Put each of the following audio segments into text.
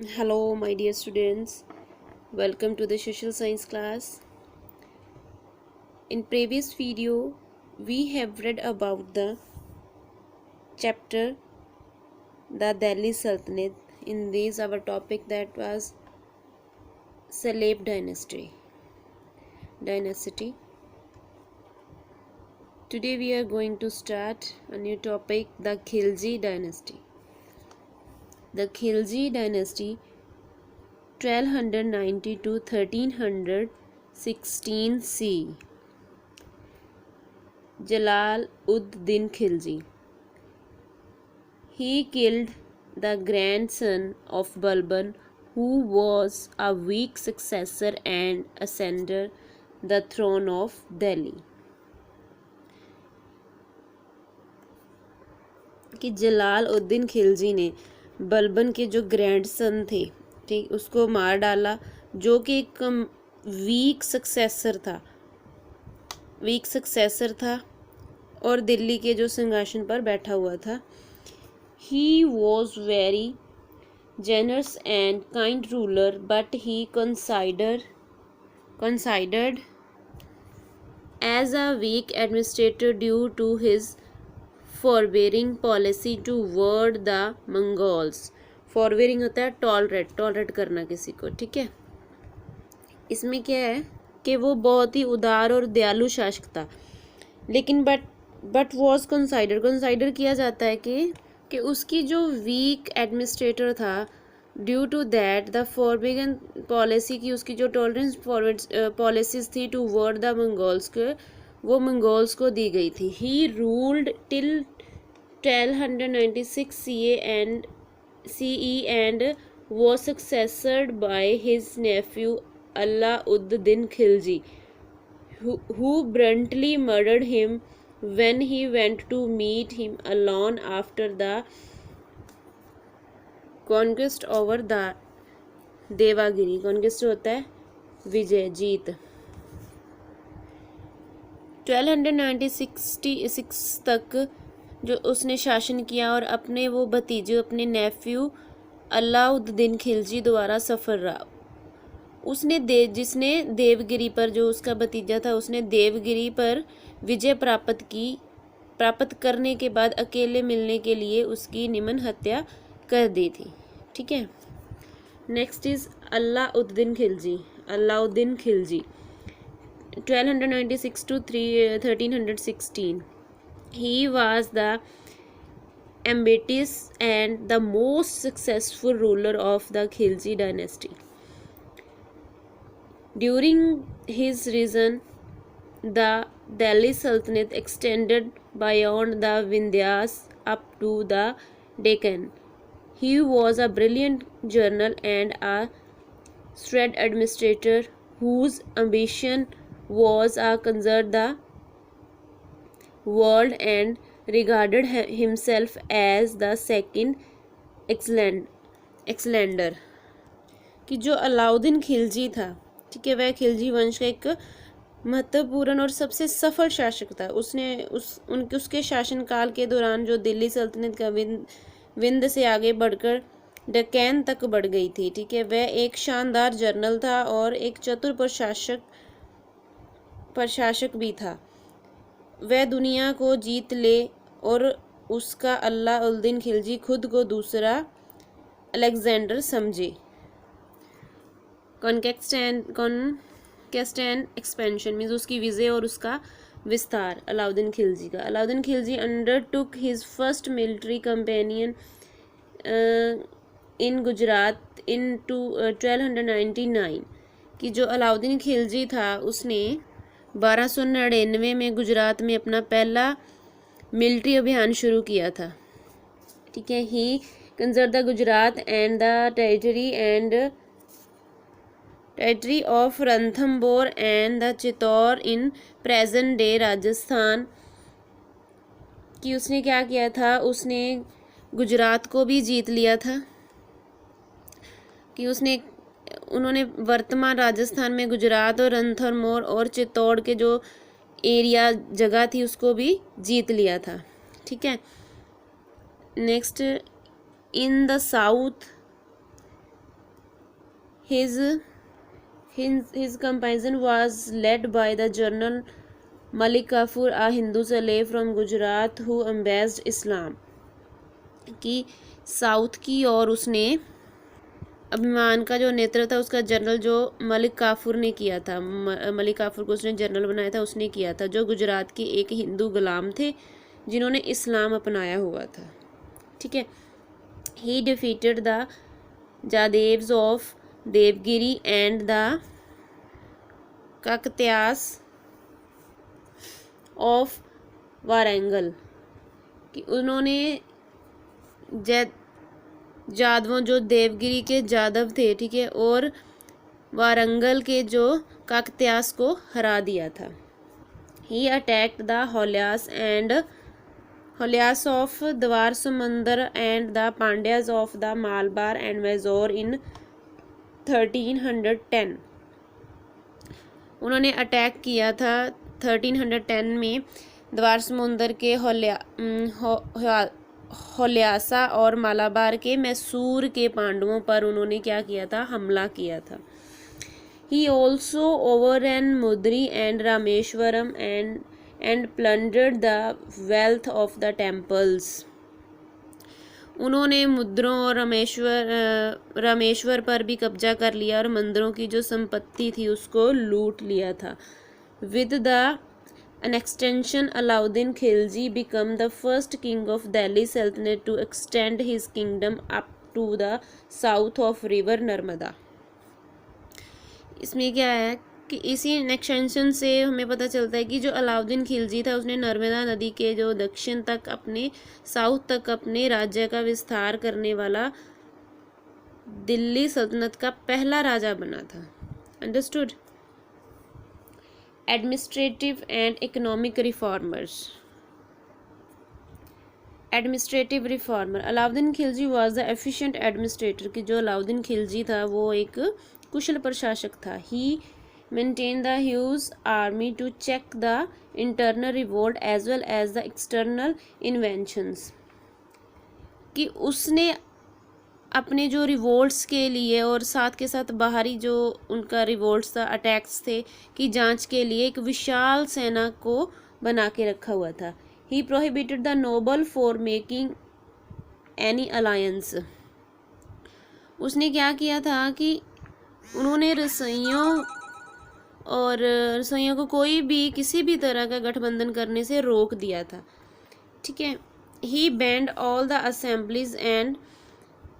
Hello, my dear students. Welcome to the social science class. In previous video, we have read about the chapter the Delhi Sultanate. In this, our topic that was Saleb dynasty. Today, we are going to start a new topic, the Khilji dynasty. The Khilji dynasty 1290 to 1316 C. Jalal-ud-Din Khilji. He killed the grandson of Balban, who was a weak successor and ascended the throne of Delhi. कि जलाल-उद-दीन खिलजी ने बलबन के जो grandson थे, ठीक, उसको मार डाला, जो कि एक वीक सक्सेसर था और दिल्ली के जो सिंहासन पर बैठा हुआ था. He was very generous and kind ruler, but he considered as a weak administrator due to his forbearing policy toward the Mongols. Forbearing होता है टॉलरेट करना किसी को, ठीक है. इसमें क्या है कि वो बहुत ही उदार और दयालु शासक था, लेकिन बट वॉज कंसाइडर किया जाता है कि उसकी जो वीक एडमिनिस्ट्रेटर था, due to that the forbidden policy की उसकी जो टॉलरेंस फॉरवर्ड पॉलिसीज थी टू वर्ड द मंगोल्स के, वो मंगोल्स को दी गई थी. He ruled till 1296 CE and was succeeded by his nephew Alauddin Khilji, who brutally murdered him when he went to meet him alone after the conquest over the Devagiri. Conquest होता है विजय, जीत. 1296 तक जो उसने शासन किया और अपने वो भतीजे, अपने नेफ्यू अलाउद्दीन खिलजी द्वारा सफर रहा. उसने जिसने देवगिरी पर, जो उसका भतीजा था, उसने देवगिरी पर विजय प्राप्त करने के बाद अकेले मिलने के लिए उसकी निर्मम हत्या कर दी थी, ठीक है. Next is Alauddin Khilji. 1296 to 1316. He was the ambitious and the most successful ruler of the Khilji dynasty. During his reign, the Delhi Sultanate extended beyond the Vindhyas up to the Deccan. He was a brilliant general and a shrewd administrator whose ambition was to conquer the world and regarded himself as the second Alexander. कि जो अलाउद्दीन खिलजी था, ठीक है, वह खिलजी वंश का एक महत्वपूर्ण और सबसे सफल शासक था. उसके शासनकाल के दौरान जो दिल्ली सल्तनत का विंध्य से आगे बढ़कर डेक्कन तक बढ़ गई थी, ठीक है, वह एक शानदार जनरल था और एक चतुर प्रशासक भी था. वह दुनिया को जीत ले और उसका अलाउद्दीन खिलजी खुद को दूसरा अलेक्जेंडर समझे. कॉन्क्वेस्ट एंड एक्सपेंशन मीन्स उसकी विजय और उसका विस्तार अलाउद्दीन खिलजी का. Alauddin Khilji undertook his first military campaign in Gujarat in 1299. कि जो अलाउद्दीन खिलजी था, उसने 1299 में गुजरात में अपना पहला मिलिट्री अभियान शुरू किया था, ठीक है. He conserve the Gujarat and the territory of Ranthambore and the Chittor in present day Rajasthan. कि उसने क्या किया था, उसने गुजरात को भी जीत लिया था. कि उन्होंने वर्तमान राजस्थान में गुजरात और रणथंबोर और चित्तौड़ के जो एरिया जगह थी उसको भी जीत लिया था, ठीक है. Next, in the south His his campaign was led by the General Malik Kafur, a Hindu slave from Gujarat who embraced Islam. कि साउथ की और उसने अभिमान का जो नेतृत्व था उसका जनरल जो मलिक काफूर ने किया था, मलिक काफूर को उसने जनरल बनाया था, उसने किया था, जो गुजरात के एक हिंदू गुलाम थे जिन्होंने इस्लाम अपनाया हुआ था। ठीक है। He defeated the Yadavas of Devagiri and the Kakatiyas of Warangal, कि उन्होंने जादवों जो देवगिरी के जादव थे, ठीक है, और वारंगल के जो काकत्यास को हरा दिया था। He attacked the Hoysalas of Dwarasamudra and the Pandyas of the Malabar and Mysore in 1310। उन्होंने अटैक किया था 1310 में द्वार समुंदर के होल्यासा और मालाबार के मैसूर के पांडवों पर उन्होंने क्या किया था, हमला किया था। He also overrun Madurai and Rameswaram and plundered the wealth of the temples. उन्होंने मुद्रों और रामेश्वर पर भी कब्जा कर लिया और मंदिरों की जो संपत्ति थी उसको लूट लिया था। With the an extension, Alauddin Khilji became the first king of Delhi Sultanate to extend his kingdom up to the south of river Narmada। इसमें क्या है कि इसी एक्सटेंशन से हमें पता चलता है कि जो अलाउद्दीन खिलजी था उसने नर्मदा नदी के जो दक्षिण तक अपने साउथ तक अपने राज्य का विस्तार करने वाला दिल्ली सल्तनत का पहला राजा बना था। Understood. Administrative and economic reformers। Administrative reformer, Alauddin Khilji was the efficient administrator, कि जो अलाउद्दीन खिलजी था वो एक कुशल प्रशासक था। He maintained the huge army to check the internal revolt as well as the external invasions, कि उसने अपने जो रिवोल्ट्स के लिए और साथ के साथ बाहरी जो उनका रिवोल्ट्स था, अटैक्स थे, की जांच के लिए एक विशाल सेना को बना के रखा हुआ था। He prohibited the noble for making any alliance. उसने क्या किया था कि उन्होंने रसोइयों को कोई भी किसी भी तरह का गठबंधन करने से रोक दिया था। ठीक है। He banned all the assemblies and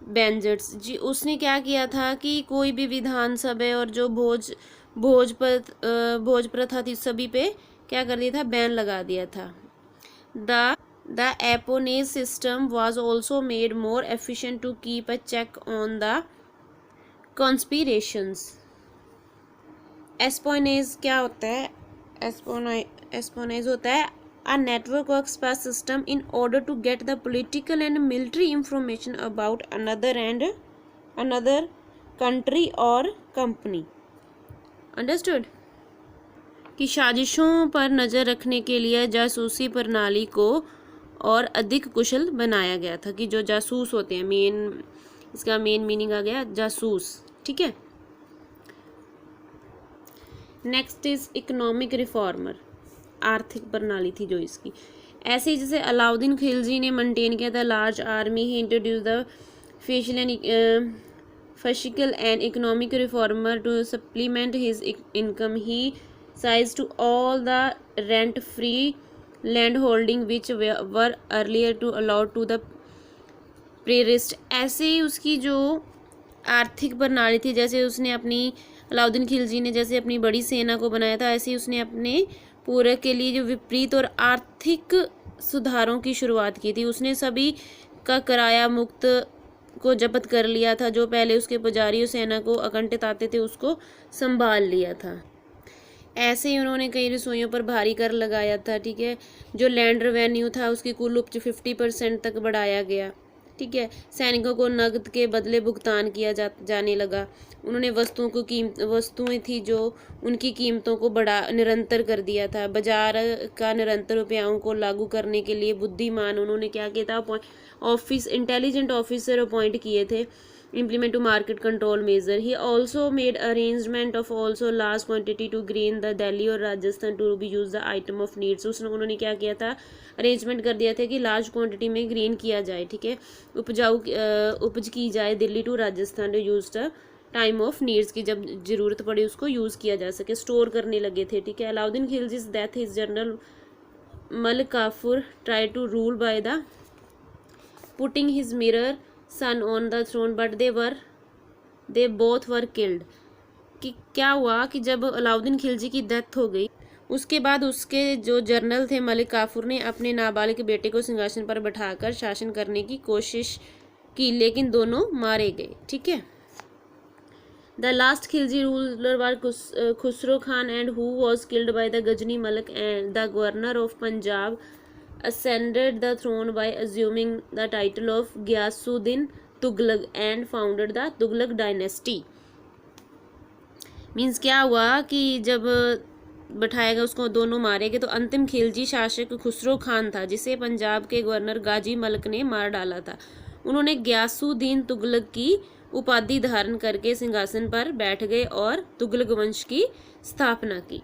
banquets, जी उसने क्या किया था कि कोई भी विधानसभा और जो भोज प्रथा थी सभी पे क्या कर दिया था, बैन लगा दिया था। The espionage system was also made more efficient to keep a check on the conspirations. Espionage क्या होता है? एस्पोनेज होता है a network of sparse system in order to get the political and military information about another country or company। Understood? कि साजिशों पर नज़र रखने के लिए जासूसी प्रणाली को और अधिक कुशल बनाया गया था, कि जो जासूस होते हैं, इसका मेन मीनिंग आ गया जासूस। ठीक है। नेक्स्ट इज इकोनॉमिक रिफॉर्मर, आर्थिक प्रणाली थी जो इसकी। ऐसे ही जैसे अलाउद्दीन खिलजी ने मेंटेन किया था large army, he introduce the physical and economic reformer to supplement his income. He seize to all the rent free land holding which were earlier to allowed to the priests. ऐसे ही उसकी जो आर्थिक प्रणाली थी, जैसे उसने अलाउद्दीन खिलजी ने जैसे अपनी बड़ी सेना को बनाया था, ऐसे ही उसने अपने पूरक के लिए जो विपरीत और आर्थिक सुधारों की शुरुआत की थी। उसने सभी का किराया मुक्त को जब्त कर लिया था, जो पहले उसके पुजारी और सेना को अकंठित आते थे उसको संभाल लिया था। ऐसे ही उन्होंने कई रसोइयों पर भारी कर लगाया था। ठीक है। जो लैंड रेवेन्यू था उसकी कुल उपज 50% तक बढ़ाया गया। ठीक है। सैनिकों को नकद के बदले भुगतान किया जाने लगा। उन्होंने वस्तुएं थी जो उनकी कीमतों को निरंतर कर दिया था। बाजार का निरंतर उपायों को लागू करने के लिए बुद्धिमान उन्होंने क्या किया था, इंटेलिजेंट ऑफिसर अपॉइंट किए थे, implement to market control measure. He also made arrangement of also large quantity to grain the Delhi और Rajasthan to be use the item of needs. उन्होंने क्या किया था, अरेंजमेंट कर दिया था कि लार्ज क्वांटिटी में ग्रेन किया जाए, ठीक है, उपज की जाए Delhi to Rajasthan to use the time of needs की, जब ज़रूरत पड़ी उसको यूज़ किया जा सके, स्टोर करने लगे थे, ठीक है। अलाउद्दीन खिलजी's death, his general Malik Kafur try to rule by the putting his minor son on the throne but they both were killed. कि क्या हुआ कि जब अलाउद्दीन खिलजी की डेथ हो गई, उसके बाद उसके जो जनरल थे मलिक काफूर ने अपने नाबालिग बेटे को सिंहासन पर बैठाकर शासन करने की कोशिश की, लेकिन दोनों मारे गए, ठीक है। The last Khilji ruler was Khusro Khan, and who was killed by the Ghazni Malik, and the governor of Punjab ascended the throne by assuming the title of Ghiyasuddin Tughlaq and founded the Tughlaq dynasty. Means क्या हुआ कि जब बैठाया गया उसको दोनों मारे गए, तो अंतिम खिलजी शासक खुसरो खान था, जिसे पंजाब के गवर्नर गाजी मलिक ने मार डाला था। उन्होंने गियासुद्दीन तुगलक की उपाधि धारण करके सिंहासन पर बैठ गए और तुगलक वंश की स्थापना की।